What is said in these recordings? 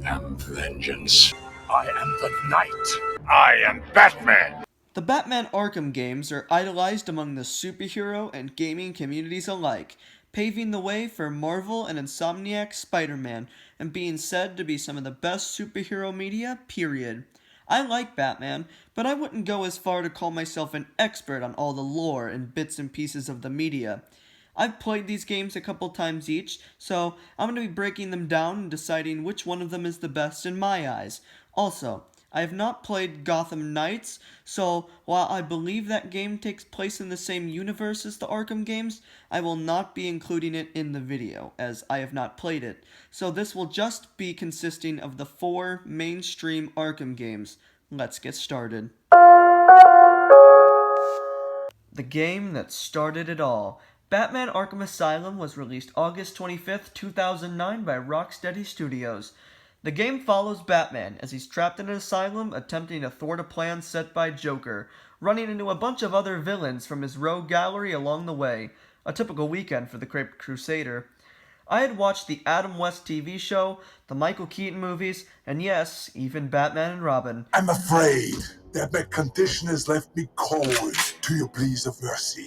am vengeance. I am the Knight. I am Batman. The Batman Arkham games are idolized among the superhero and gaming communities alike, paving the way for Marvel and Insomniac's Spider-Man, and being said to be some of the best superhero media, period. I like Batman, but I wouldn't go as far to call myself an expert on all the lore and bits and pieces of the media. I've played these games a couple times each, so I'm going to be breaking them down and deciding which one of them is the best in my eyes. Also, I have not played Gotham Knights, so while I believe that game takes place in the same universe as the Arkham games, I will not be including it in the video, as I have not played it. So this will just be consisting of the 4 mainstream Arkham games. Let's get started. The game that started it all. Batman Arkham Asylum was released August 25th, 2009 by Rocksteady Studios. The game follows Batman as he's trapped in an asylum attempting to thwart a plan set by Joker, running into a bunch of other villains from his rogue gallery along the way. A typical weekend for the Caped Crusader. I had watched the Adam West TV show, the Michael Keaton movies, and yes, even Batman and Robin. I'm afraid that my condition has left me cold to your pleas of mercy.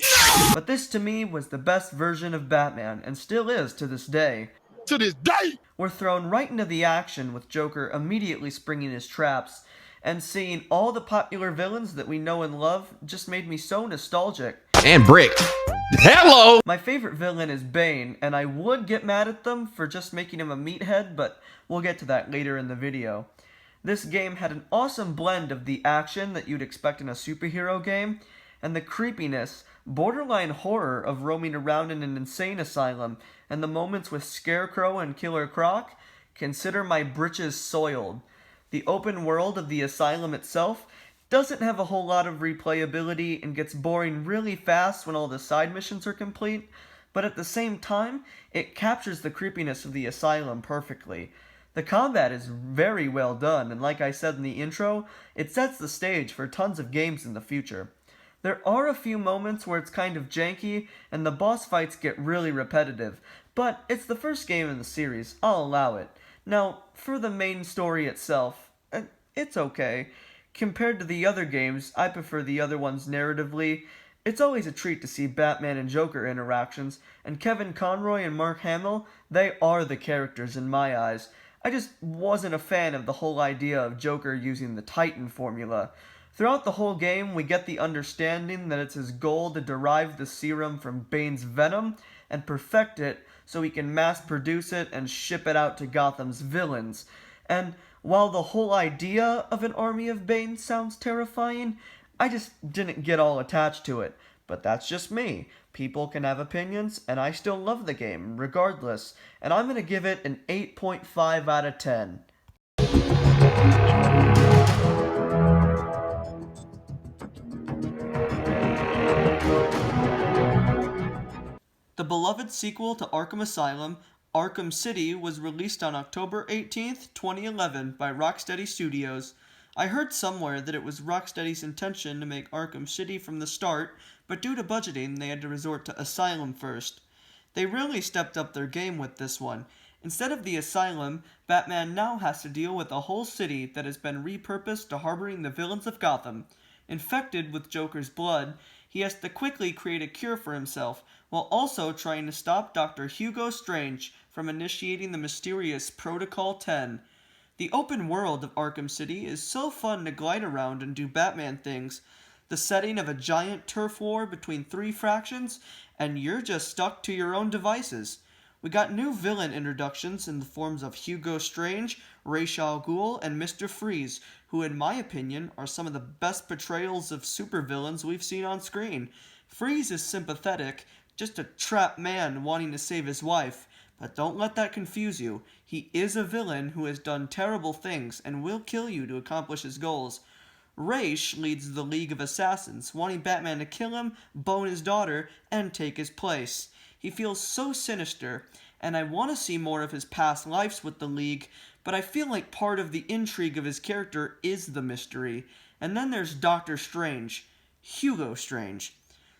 But this to me was the best version of Batman, and still is to this day. To this day! We're thrown right into the action with Joker immediately springing his traps, and seeing all the popular villains that we know and love just made me so nostalgic. And Brick. Hello! My favorite villain is Bane, and I would get mad at them for just making him a meathead, but we'll get to that later in the video. This game had an awesome blend of the action that you'd expect in a superhero game, and the creepiness, borderline horror of roaming around in an insane asylum, and the moments with Scarecrow and Killer Croc. Consider my britches soiled. The open world of the asylum itself doesn't have a whole lot of replayability and gets boring really fast when all the side missions are complete, but at the same time, it captures the creepiness of the asylum perfectly. The combat is very well done, and like I said in the intro, it sets the stage for tons of games in the future. There are a few moments where it's kind of janky, and the boss fights get really repetitive, but it's the first game in the series, I'll allow it. Now, for the main story itself, it's okay. Compared to the other games, I prefer the other ones narratively. It's always a treat to see Batman and Joker interactions, and Kevin Conroy and Mark Hamill, they are the characters in my eyes. I just wasn't a fan of the whole idea of Joker using the Titan formula. Throughout the whole game, we get the understanding that it's his goal to derive the serum from Bane's venom and perfect it so he can mass produce it and ship it out to Gotham's villains. And while the whole idea of an army of Bane sounds terrifying, I just didn't get all attached to it. But that's just me. People can have opinions, and I still love the game, regardless. And I'm going to give it an 8.5 out of 10. The beloved sequel to Arkham Asylum, Arkham City, was released on October 18th, 2011 by Rocksteady Studios. I heard somewhere that it was Rocksteady's intention to make Arkham City from the start, but due to budgeting they had to resort to Asylum first. They really stepped up their game with this one. Instead of the Asylum, Batman now has to deal with a whole city that has been repurposed to harboring the villains of Gotham. Infected with Joker's blood, he has to quickly create a cure for himself, while also trying to stop Dr. Hugo Strange from initiating the mysterious Protocol 10. The open world of Arkham City is so fun to glide around and do Batman things. The setting of a giant turf war between 3 fractions, and you're just stuck to your own devices. We got new villain introductions in the forms of Hugo Strange, Ra's al Ghul, and Mr. Freeze, who in my opinion are some of the best portrayals of supervillains we've seen on screen. Freeze is sympathetic, just a trapped man wanting to save his wife, but don't let that confuse you. He is a villain who has done terrible things and will kill you to accomplish his goals. Ra's leads the League of Assassins, wanting Batman to kill him, bone his daughter, and take his place. He feels so sinister, and I want to see more of his past lives with the League, but I feel like part of the intrigue of his character is the mystery. And then there's Dr. Strange, Hugo Strange.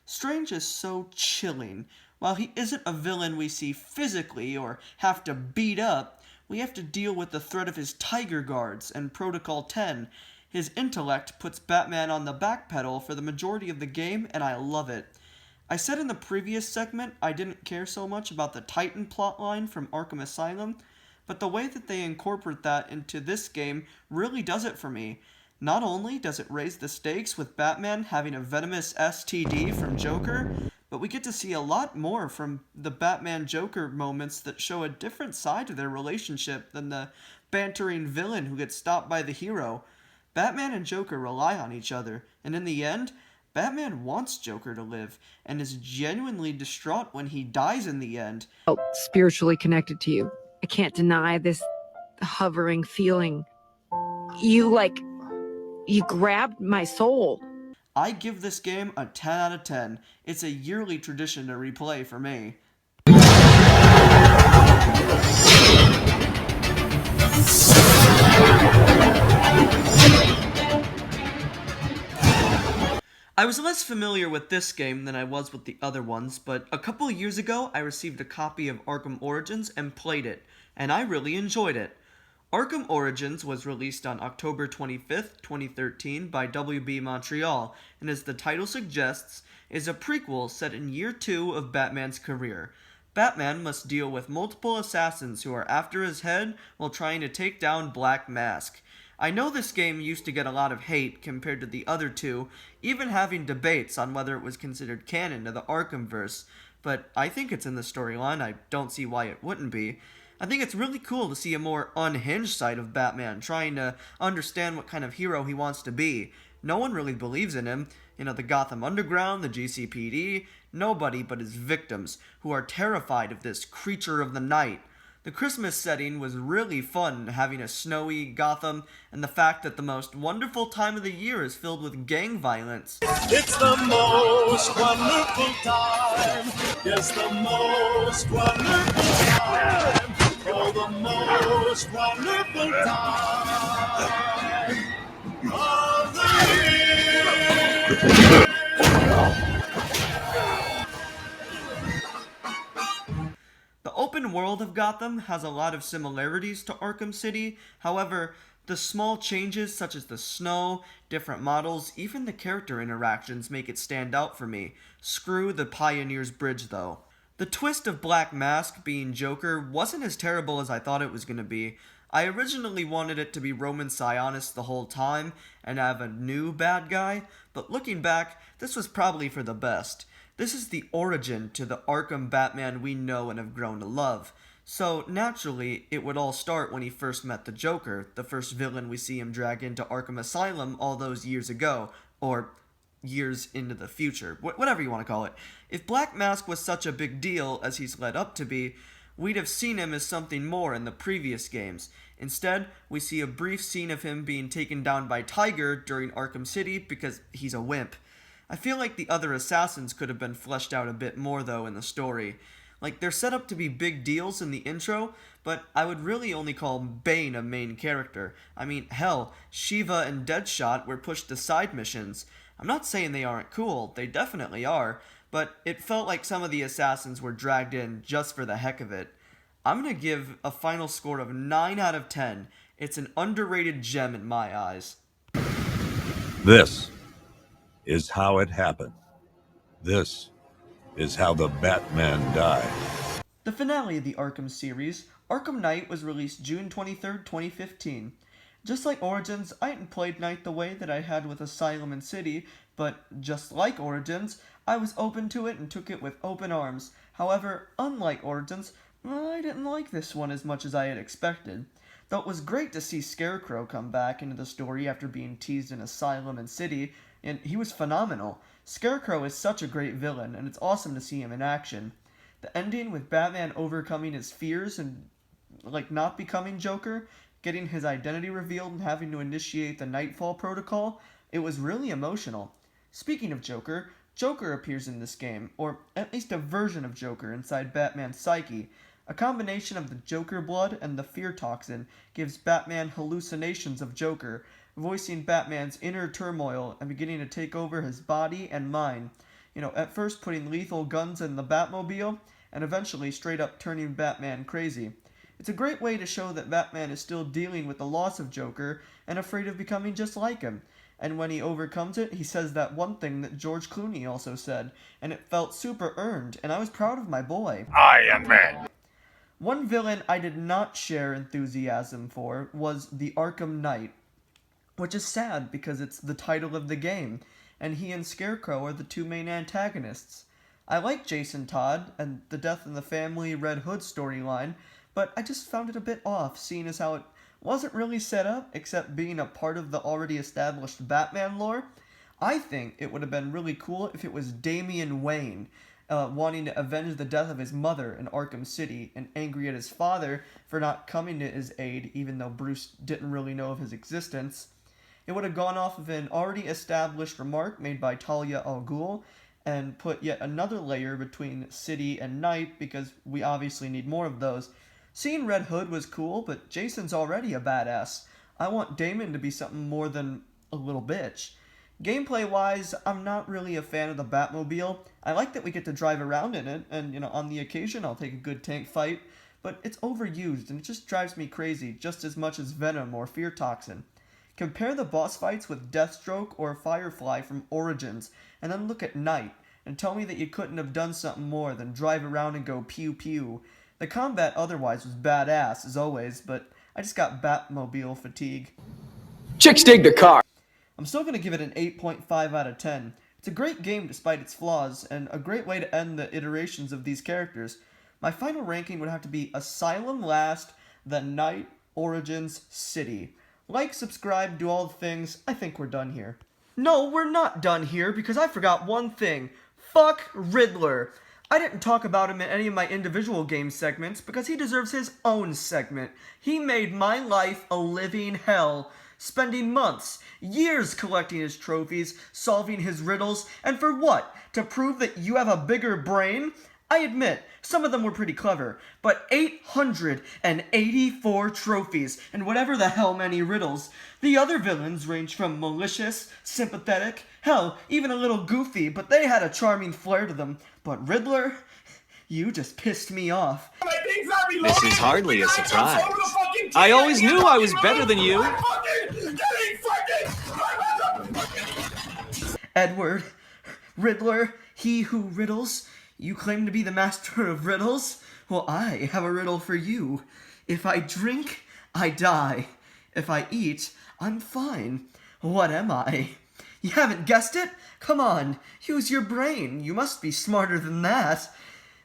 Strange is so chilling. While he isn't a villain we see physically or have to beat up, we have to deal with the threat of his Tiger Guards and Protocol 10. His intellect puts Batman on the back pedal for the majority of the game, and I love it. I said in the previous segment I didn't care so much about the Titan plotline from Arkham Asylum, but the way that they incorporate that into this game really does it for me. Not only does it raise the stakes with Batman having a venomous STD from Joker, but we get to see a lot more from the Batman-Joker moments that show a different side to their relationship than the bantering villain who gets stopped by the hero. Batman and Joker rely on each other, and in the end, Batman wants Joker to live, and is genuinely distraught when he dies in the end. Spiritually connected to you. I can't deny this hovering feeling. You grabbed my soul. I give this game a 10 out of 10. It's a yearly tradition to replay for me. I was less familiar with this game than I was with the other ones, but a couple of years ago I received a copy of Arkham Origins and played it, and I really enjoyed it. Arkham Origins was released on October 25th, 2013 by WB Montreal, and as the title suggests, is a prequel set in year 2 of Batman's career. Batman must deal with multiple assassins who are after his head while trying to take down Black Mask. I know this game used to get a lot of hate compared to the other two, even having debates on whether it was considered canon to the Arkhamverse, but I think it's in the storyline. I don't see why it wouldn't be. I think it's really cool to see a more unhinged side of Batman, trying to understand what kind of hero he wants to be. No one really believes in him. The Gotham Underground, the GCPD, nobody but his victims, who are terrified of this creature of the night. The Christmas setting was really fun, having a snowy Gotham, and the fact that the most wonderful time of the year is filled with gang violence. It's the most wonderful time. Yes, the most wonderful time. Oh, the most wonderful time of the year. The open world of Gotham has a lot of similarities to Arkham City. However, the small changes such as the snow, different models, even the character interactions make it stand out for me. Screw the Pioneer's Bridge though. The twist of Black Mask being Joker wasn't as terrible as I thought it was going to be. I originally wanted it to be Roman Sionis the whole time and have a new bad guy, but looking back, this was probably for the best. This is the origin to the Arkham Batman we know and have grown to love. So, naturally, it would all start when he first met the Joker, the first villain we see him drag into Arkham Asylum all those years ago, or years into the future, whatever you want to call it. If Black Mask was such a big deal as he's led up to be, we'd have seen him as something more in the previous games. Instead, we see a brief scene of him being taken down by Tiger during Arkham City because he's a wimp. I feel like the other assassins could have been fleshed out a bit more, though, in the story. They're set up to be big deals in the intro, but I would really only call Bane a main character. I mean, hell, Shiva and Deadshot were pushed to side missions. I'm not saying they aren't cool, they definitely are, but it felt like some of the assassins were dragged in just for the heck of it. I'm gonna give a final score of 9 out of 10. It's an underrated gem in my eyes. This is how it happened. This is how the Batman died. The finale of the Arkham series, Arkham Knight, was released June 23rd, 2015. Just like Origins, I hadn't played Knight the way that I had with Asylum and City, but just like Origins, I was open to it and took it with open arms. However, unlike Origins, I didn't like this one as much as I had expected. Though it was great to see Scarecrow come back into the story after being teased in Asylum and City, and he was phenomenal. Scarecrow is such a great villain, and it's awesome to see him in action. The ending with Batman overcoming his fears and, not becoming Joker, getting his identity revealed and having to initiate the Nightfall Protocol, it was really emotional. Speaking of Joker, Joker appears in this game, or at least a version of Joker inside Batman's psyche. A combination of the Joker blood and the fear toxin gives Batman hallucinations of Joker, voicing Batman's inner turmoil and beginning to take over his body and mind. At first putting lethal guns in the Batmobile, and eventually straight up turning Batman crazy. It's a great way to show that Batman is still dealing with the loss of Joker and afraid of becoming just like him. And when he overcomes it, he says that one thing that George Clooney also said, and it felt super earned, and I was proud of my boy. Iron Man. One villain I did not share enthusiasm for was the Arkham Knight, which is sad because it's the title of the game, and he and Scarecrow are the two main antagonists. I like Jason Todd and the Death in the Family Red Hood storyline, but I just found it a bit off, seeing as how it wasn't really set up, except being a part of the already established Batman lore. I think it would have been really cool if it was Damian Wayne, wanting to avenge the death of his mother in Arkham City, and angry at his father for not coming to his aid, even though Bruce didn't really know of his existence. It would have gone off of an already established remark made by Talia al Ghul, and put yet another layer between City and Knight, because we obviously need more of those. Seeing Red Hood was cool, but Jason's already a badass. I want Damon to be something more than a little bitch. Gameplay-wise, I'm not really a fan of the Batmobile. I like that we get to drive around in it, and, on the occasion I'll take a good tank fight, but it's overused, and it just drives me crazy, just as much as Venom or Fear Toxin. Compare the boss fights with Deathstroke or Firefly from Origins, and then look at Knight, and tell me that you couldn't have done something more than drive around and go pew-pew. The combat otherwise was badass, as always, but I just got Batmobile fatigue. Chicks dig the car. I'm still going to give it an 8.5 out of 10. It's a great game despite its flaws, and a great way to end the iterations of these characters. My final ranking would have to be Asylum last, then Knight, Origins, City. Like, subscribe, do all the things. I think we're done here. No, we're not done here, because I forgot one thing. Fuck Riddler. I didn't talk about him in any of my individual game segments because he deserves his own segment. He made my life a living hell, spending months, years collecting his trophies, solving his riddles, and for what? To prove that you have a bigger brain? I admit, some of them were pretty clever, but 884 trophies, and whatever the hell many riddles. The other villains ranged from malicious, sympathetic, hell, even a little goofy, but they had a charming flair to them. But Riddler, you just pissed me off. This is hardly a surprise. I always knew I was better than you. Edward, Riddler, he who riddles. You claim to be the master of riddles? Well, I have a riddle for you. If I drink, I die. If I eat, I'm fine. What am I? You haven't guessed it? Come on, use your brain. You must be smarter than that.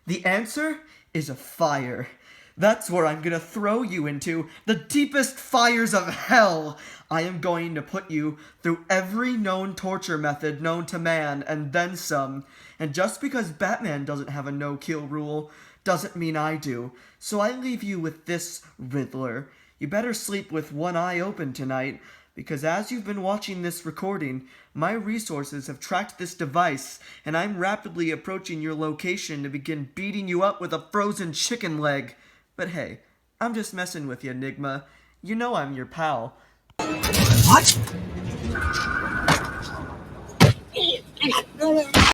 The answer is a fire. That's where I'm gonna throw you into, the deepest fires of hell. I am going to put you through every known torture method known to man, and then some. And just because Batman doesn't have a no-kill rule, doesn't mean I do. So I leave you with this, Riddler. You better sleep with one eye open tonight, because as you've been watching this recording, my resources have tracked this device, and I'm rapidly approaching your location to begin beating you up with a frozen chicken leg. But hey, I'm just messing with you, Enigma. You know I'm your pal. What?